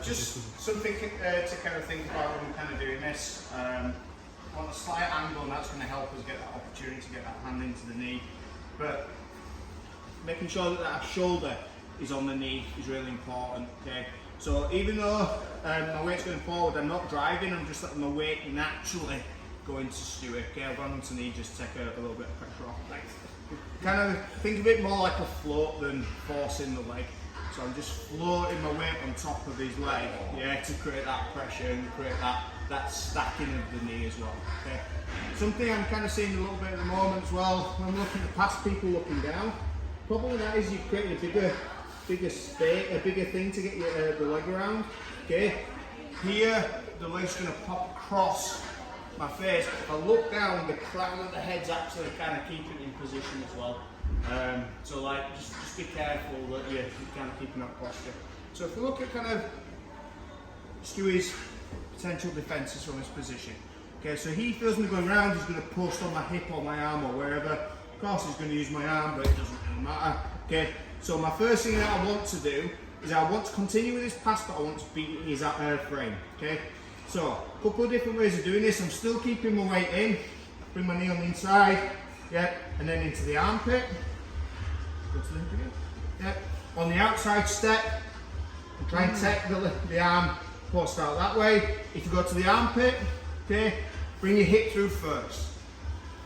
Just something to kind of think about when we're kind of doing this. On a slight angle, and that's going to help us get that opportunity to get that hand into the knee. But making sure that that shoulder is on the knee is really important. Okay. So even though my weight's going forward, I'm not driving. I'm just letting my weight naturally go into Stuart. Okay. I've gone onto knee just to take a little bit of pressure off. Like, kind of think of it more like a float than forcing the leg. So I'm just floating my weight on top of his leg, yeah, to create that pressure and create that stacking of the knee as well. Okay. Something I'm kind of seeing a little bit at the moment as well, when I'm looking past people looking down, probably that is you've created a bigger space, a bigger thing to get your, the leg around. Okay. Here, the leg's going to pop across my face. If I look down, the crown of the head's actually kind of keeping it in position as well. So like, just be careful that you're kind of keeping that posture. So if we look at kind of Stewie's potential defences from his position. Okay, so he feels me going round, he's going to post on my hip or my arm or wherever. Of course he's going to use my arm, but it doesn't really matter. Okay, so my first thing that I want to do is I want to continue with his pass, but I want to beat his frame. Okay, so a couple of different ways of doing this. I'm still keeping my weight in, bring my knee on the inside, yeah, and then into the armpit. Go to the hip again. Yeah. On the outside step, and try and take the arm post out that way. If you go to the armpit, okay, bring your hip through first.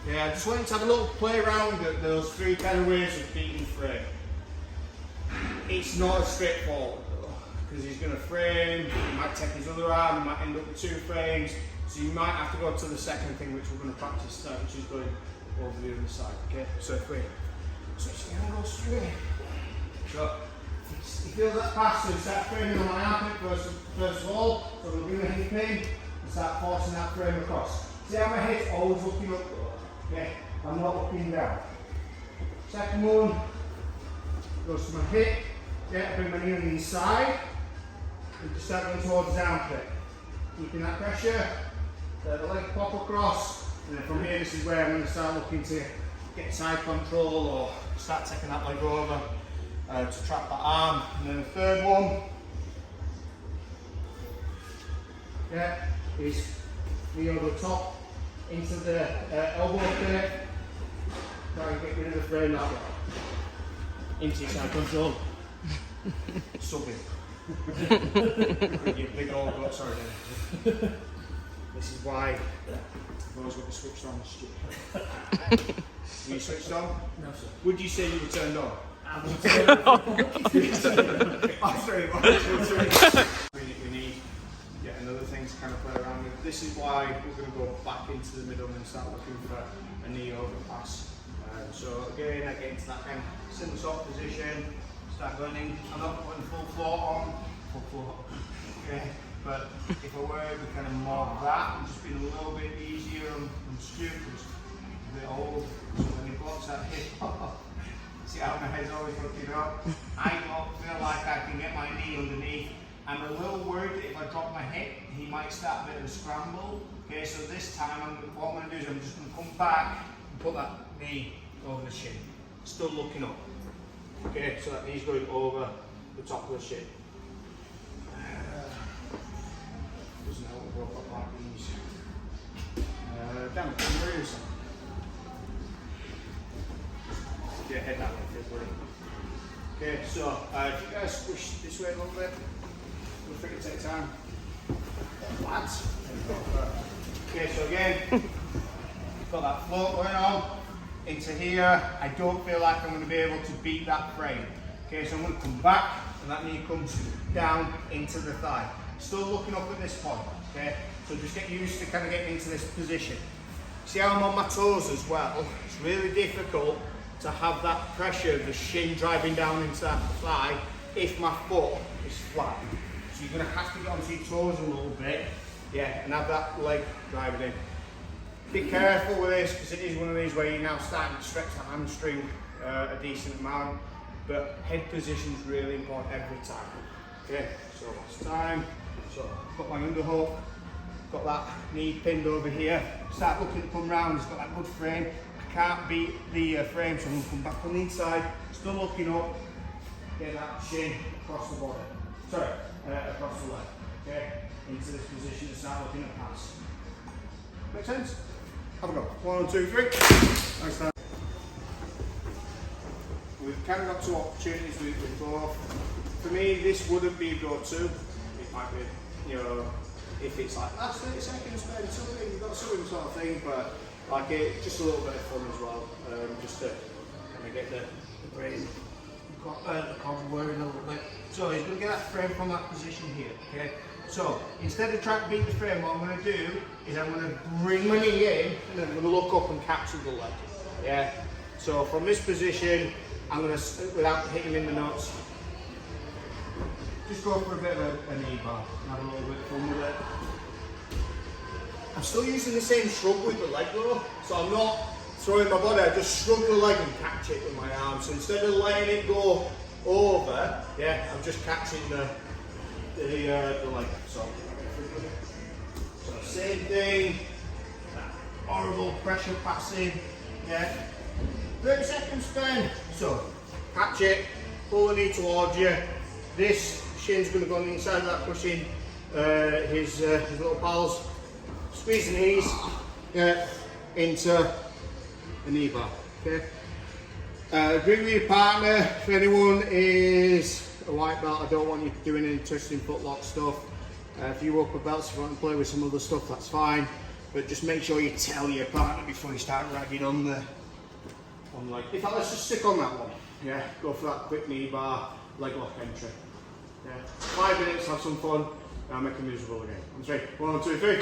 Yeah, I just want you to have a little play around with those three kind of ways of beating the frame. It's not as straightforward though, because he's going to frame, he might take his other arm, he might end up with 2 frames, so you might have to go to the second thing which we're going to practice now, which is going over the other side. Okay, so if we switch the angle straight. So he feels that pass, so he starts framing on my armpit first of all. So we'll bring the hip in and start forcing that frame across. See how my head's always looking up though? Okay, I'm not looking down. Second one goes to my hip. Okay, I bring my knee on the inside and just start going towards his armpit. Keeping that pressure, let the leg pop across, and then from here this is where I'm going to start looking to get side control or start taking that leg over to trap that arm. And then the third one, yeah, is knee over the top into the elbow curve. Try and get rid of the frame that way. Into your side control. Subbing. You big old gut, sorry. This is why those will be switched on. Were you switched on? No, sir. Would you say you were turned on? We need yet another thing to kind of play around with. This is why we're going to go back into the middle and start looking for a knee over pass. So again, I get into that kind of similar sort of position, start going in. I'm not putting full float on, okay. But if I were to kind of more of that and just being a little bit easier on Stu, because a bit old, so when he blocks that hip up, see how my head's always looking up. I don't feel like I can get my knee underneath. I'm a little worried that if I drop my hip, he might start a bit of a scramble. Okay, so this time what I'm going to do is I'm just going to come back and put that knee over the shin. Still looking up. Okay, so that knee's going over the top of the shin. Doesn't help me walk up like these. Damn it, I'm really sorry. Get your head that way, everybody. Okay, so if you guys push this way a little bit, we'll figure it take time. Lads. Okay, so again, got that float going on into here. I don't feel like I'm going to be able to beat that frame. Okay, so I'm going to come back and that knee comes down into the thigh. Still looking up at this point. Okay, so just get used to kind of getting into this position. See how I'm on my toes as well? It's really difficult to have that pressure of the shin driving down into that thigh if my foot is flat. So you're going to have to get onto your toes a little bit, yeah, and have that leg driving in. Be careful with this because it is one of these where you're now starting to stretch the hamstring a decent amount, but head position is really important every time. Okay, so last time, so I've got my underhook, got that knee pinned over here, start looking to come round, it's got that good frame. I can't beat the frame, so I'm going to come back on the inside, still looking up, get that shin across the body, sorry, across to leg, okay, into this position to start looking at pass. Make sense? Have a go. 1, 2, 3. Nice time. We've kind of got two opportunities with both. For me, this wouldn't be a go-to. It might be, you know, if it's like, that's 30 seconds, spend something, you've got something sort of thing, but like just a little bit of fun as well, just to kind of get the brain, the cogs whirring a little bit. So he's going to get that frame from that position here, okay? So instead of trying to beat the frame, what I'm going to do is I'm going to bring my knee in and then I'm going to look up and capture the leg, yeah? So from this position, I'm going to, without hitting him in the nuts, just go for a bit of a knee bar and have a little bit of fun with it. I'm still using the same shrug with the leg though, so I'm not throwing my body, I just shrug the leg and catch it with my arm. So instead of letting it go over, yeah, I'm just catching the leg. So same thing, horrible pressure passing, yeah. 30 seconds spin. So catch it, pull the knee towards you. This shin's going to go on the inside of that, pushing his little pals. Squeeze the knees into the knee bar. Okay. Agree with your partner. If anyone is a white belt, I don't want you doing any twisting footlock stuff. If you upper belts, if you want to play with some other stuff, that's fine. But just make sure you tell your partner before you start ragging on the leg. In fact, let's just stick on that one. Yeah, go for that quick knee bar, leg lock entry. Yeah. 5 minutes, have some fun, and make them miserable again. On 3. 1, 2, 3.